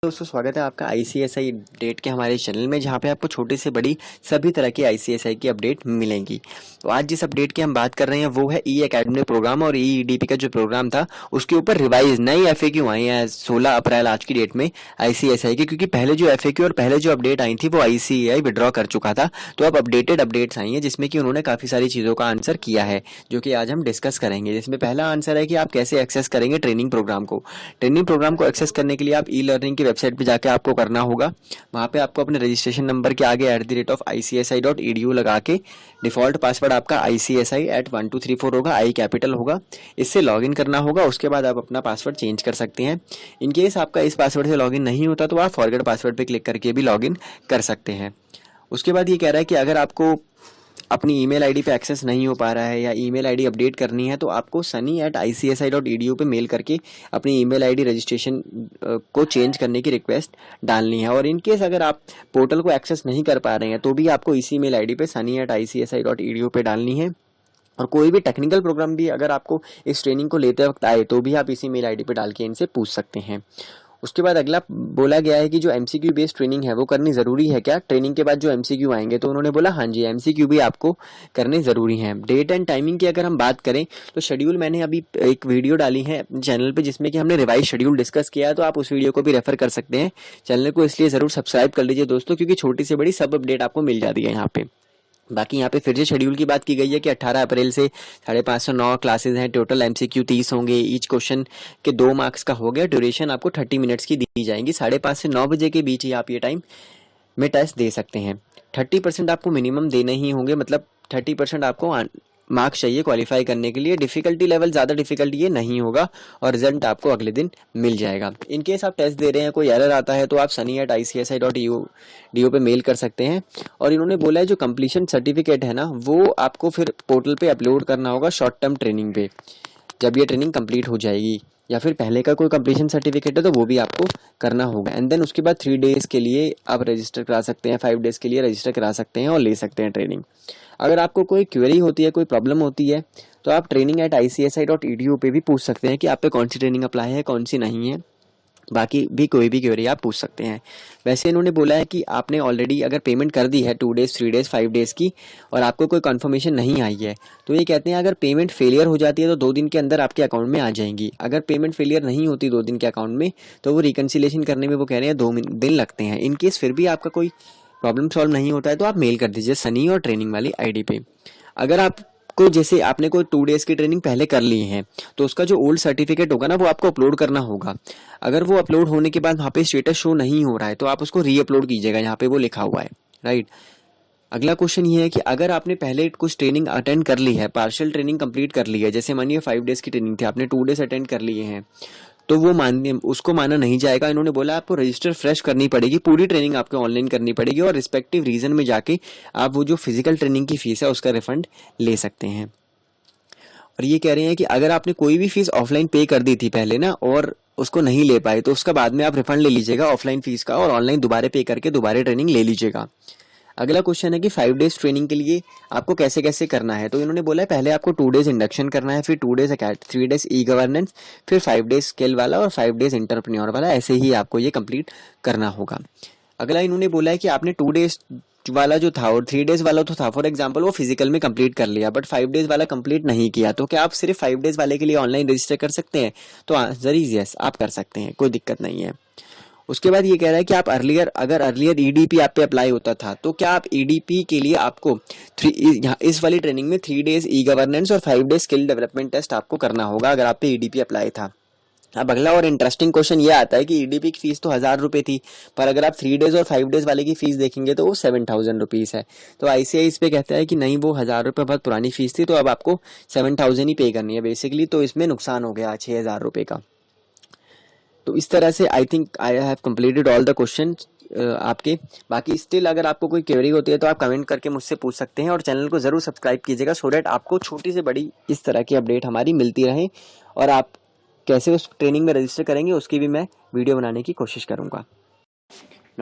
दोस्तों स्वागत है आपका आईसीएसआई अपडेट के हमारे चैनल में, जहां पे आपको छोटे से बड़ी सभी तरह की आईसीएसआई की अपडेट मिलेंगी। तो आज जिस अपडेट की हम बात कर रहे हैं वो है ई एकेडमी प्रोग्राम और ईईडीपी का जो प्रोग्राम था उसके ऊपर रिवाइज नई एफएक्यू आई है 16 अप्रैल आज की डेट में आईसीएसआई की, क्योंकि पहले जो एफएक्यू और पहले जो अपडेट आई थी वो आईसीएआई विड्रॉ कर चुका था। तो अब अपडेटेड अपडेट्स आई हैं जिसमें कि उन्होंने काफी सारी चीजों का आंसर किया है, जो कि आज हम डिस्कस करेंगे। जिसमें पहला आंसर है कि आप कैसे एक्सेस करेंगे ट्रेनिंग प्रोग्राम को। ट्रेनिंग प्रोग्राम को एक्सेस करने के लिए आप ई लर्निंग की वेबसाइट पे जाके आपको करना होगा। वहाँ पे आपको अपने रजिस्ट्रेशन नंबर के आगे @icsi.edu लगा के डिफॉल्ट पासवर्ड आपका ICSI@1234 होगा, आई कैपिटल होगा, इससे लॉगिन करना होगा। उसके बाद आप अपना पासवर्ड चेंज कर सकते हैं। इन केस आपका इस पासवर्ड से लॉगिन नहीं होता तो आप फॉरगेट पासवर्ड पे क्लिक करके भी लॉगिन कर सकते हैं। उसके बाद ये कह रहा है कि अगर आपको अपनी ईमेल आईडी पे एक्सेस नहीं हो पा रहा है या ईमेल आईडी अपडेट करनी है तो आपको sunny@icsi.edu पे मेल करके अपनी ईमेल आईडी रजिस्ट्रेशन को चेंज करने की रिक्वेस्ट डालनी है। और इन केस अगर आप पोर्टल को एक्सेस नहीं कर पा रहे हैं तो भी आपको इसी मेल आईडी पे sunny@icsi.edu पे डालनी है। और कोई भी टेक्निकल प्रोग्राम भी अगर आपको इस ट्रेनिंग को लेते वक्त आए तो भी आप इसी मेल आईडी पे डाल के इनसे पूछ सकते हैं। उसके बाद अगला बोला गया है कि जो एमसीक्यू बेस्ड ट्रेनिंग है वो करनी ज़रूरी है क्या ट्रेनिंग के बाद जो एमसीक्यू आएंगे। तो उन्होंने बोला हाँ जी, एमसीक्यू भी आपको करने ज़रूरी हैं। डेट एंड टाइमिंग की अगर हम बात करें तो शेड्यूल मैंने अभी एक वीडियो डाली है चैनल पे जिसमें कि हमने रिवाइज शेड्यूल डिस्कस किया है, तो आप उस वीडियो को भी रेफर कर सकते हैं। चैनल को इसलिए ज़रूर सब्सक्राइब कर लीजिए दोस्तों, क्योंकि छोटी से बड़ी सब अपडेट आपको मिल जाती है यहाँ पे। बाकी यहाँ पे फिर से शेड्यूल की बात की गई है कि 18 अप्रैल से 550 क्लासेज हैं। टोटल एमसीक्यू 30 होंगे। ईच क्वेश्चन के 2 मार्क्स का हो गया। ड्यूरेशन आपको 30 मिनट्स की दी जाएंगी। 5:30 से 9 बजे के बीच ही आप ये टाइम में टेस्ट दे सकते हैं। 30% आपको मिनिमम देने ही होंगे, मतलब 30% आपको मार्क्स चाहिए क्वालिफाई करने के लिए। डिफिकल्टी लेवल ज़्यादा डिफिकल्टी ये नहीं होगा और रिजल्ट आपको अगले दिन मिल जाएगा। इन केस आप टेस्ट दे रहे हैं कोई एरर आता है तो आप sunny@icsi.edu पे मेल कर सकते हैं। और इन्होंने बोला है जो कंप्लीशन सर्टिफिकेट है ना वो आपको फिर पोर्टल पे अपलोड करना होगा शॉर्ट टर्म ट्रेनिंग पे, जब ये ट्रेनिंग कंप्लीट हो जाएगी। या फिर पहले का कोई कंप्लीशन सर्टिफिकेट है तो वो भी आपको करना होगा। एंड देन उसके बाद 3 डेज़ के लिए आप रजिस्टर करा सकते हैं, 5 डेज़ के लिए रजिस्टर करा सकते हैं और ले सकते हैं ट्रेनिंग। अगर आपको कोई क्वेरी होती है, कोई प्रॉब्लम होती है तो आप training@icsi.edu पे भी पूछ सकते हैं कि आप पे कौन सी ट्रेनिंग अप्लाई है, कौन सी नहीं है। बाकी भी कोई भी क्वेरी आप पूछ सकते हैं। वैसे इन्होंने बोला है कि आपने ऑलरेडी अगर पेमेंट कर दी है 2 डेज़, 3 डेज़, 5 डेज़ की और आपको कोई कंफर्मेशन नहीं आई है तो ये कहते हैं अगर पेमेंट फेलियर हो जाती है तो 2 दिन के अंदर आपके अकाउंट में आ जाएंगी। अगर पेमेंट फेलियर नहीं होती 2 दिन के अकाउंट में तो वो रिकन्सिलेशन करने में वो कह रहे हैं 2 दिन लगते हैं। इन केस फिर भी आपका कोई प्रॉब्लम सॉल्व नहीं होता है तो आप मेल कर दीजिए सनी और ट्रेनिंग वाली आईडी पे। अगर आपको जैसे आपने कोई 2 डेज़ की ट्रेनिंग पहले कर ली है तो उसका जो ओल्ड सर्टिफिकेट होगा ना वो आपको अपलोड करना होगा। अगर वो अपलोड होने के बाद वहाँ पे स्टेटस शो नहीं हो रहा है तो आप उसको री अपलोड कीजिएगा, यहाँ पे वो लिखा हुआ है, राइट। अगला क्वेश्चन ये है कि अगर आपने पहले कुछ ट्रेनिंग अटेंड कर ली है, पार्शियल ट्रेनिंग कंप्लीट कर ली है, जैसे मानिए 5 डेज़ की ट्रेनिंग थी, आपने 2 डेज़ अटेंड कर लिए हैं तो वो उसको माना नहीं जाएगा। इन्होंने बोला आपको रजिस्टर फ्रेश करनी पड़ेगी, पूरी ट्रेनिंग आपको ऑनलाइन करनी पड़ेगी और रिस्पेक्टिव रीजन में जाके आप वो जो फिजिकल ट्रेनिंग की फीस है उसका रिफंड ले सकते हैं। और ये कह रहे हैं कि अगर आपने कोई भी फीस ऑफलाइन पे कर दी थी पहले ना और उसको नहीं ले पाए तो उसका बाद में आप रिफंड ले लीजिएगा ऑफलाइन फीस का और ऑनलाइन दोबारा पे करके दोबारा ट्रेनिंग ले लीजिएगा। अगला क्वेश्चन है कि 5 डेज़ ट्रेनिंग के लिए आपको कैसे कैसे करना है। तो इन्होंने बोला है पहले आपको 2 डेज़ इंडक्शन करना है, फिर 2 डेज़ 3 डेज़ ई गवर्नेंस, फिर 5 डेज़ स्किल वाला और 5 डेज़ इंटरप्रेन्योर वाला, ऐसे ही आपको ये कंप्लीट करना होगा। अगला इन्होंने बोला है कि आपने 2 डेज़ वाला जो था और 3 डेज़ वाला तो था, फॉर एग्जांपल वो फिजिकल में कंप्लीट कर लिया बट 5 डेज़ वाला कंप्लीट नहीं किया, तो क्या आप सिर्फ 5 डेज़ वाले के लिए ऑनलाइन रजिस्टर कर सकते हैं। तो आंसर इज यस, आप कर सकते हैं, कोई दिक्कत नहीं है। उसके बाद ये कह रहा है कि आप अर्लियर ईडीपी आप पे अप्लाई होता था तो क्या आप ईडीपी के लिए आपको इस वाली ट्रेनिंग में 3 डेज़ ई गवर्नेंस और 5 डेज स्किल डेवलपमेंट टेस्ट आपको करना होगा अगर आप पे ईडीपी अप्लाई था। अब अगला और इंटरेस्टिंग क्वेश्चन ये आता है कि ईडीपी की फीस तो 1000 रुपये थी, पर अगर आप 3 डेज़ और 5 डेज़ वाले की फीस देखेंगे तो वो 7000 रुपीज़ है। तो आईसीआई इस पे कहता है कि नहीं, वो 1000 रुपये बहुत पुरानी फीस थी तो अब आपको 7000 ही पे करनी है बेसिकली, तो इसमें नुकसान हो गया 6000 रुपये का। तो इस तरह से I think I have completed all the question आपके। बाकी स्टिल अगर आपको कोई क्वेरी होती है तो आप कमेंट करके मुझसे पूछ सकते हैं और चैनल को ज़रूर सब्सक्राइब कीजिएगा सो दैट आपको छोटी से बड़ी इस तरह की अपडेट हमारी मिलती रहे। और आप कैसे उस ट्रेनिंग में रजिस्टर करेंगे उसकी भी मैं वीडियो बनाने की कोशिश करूँगा।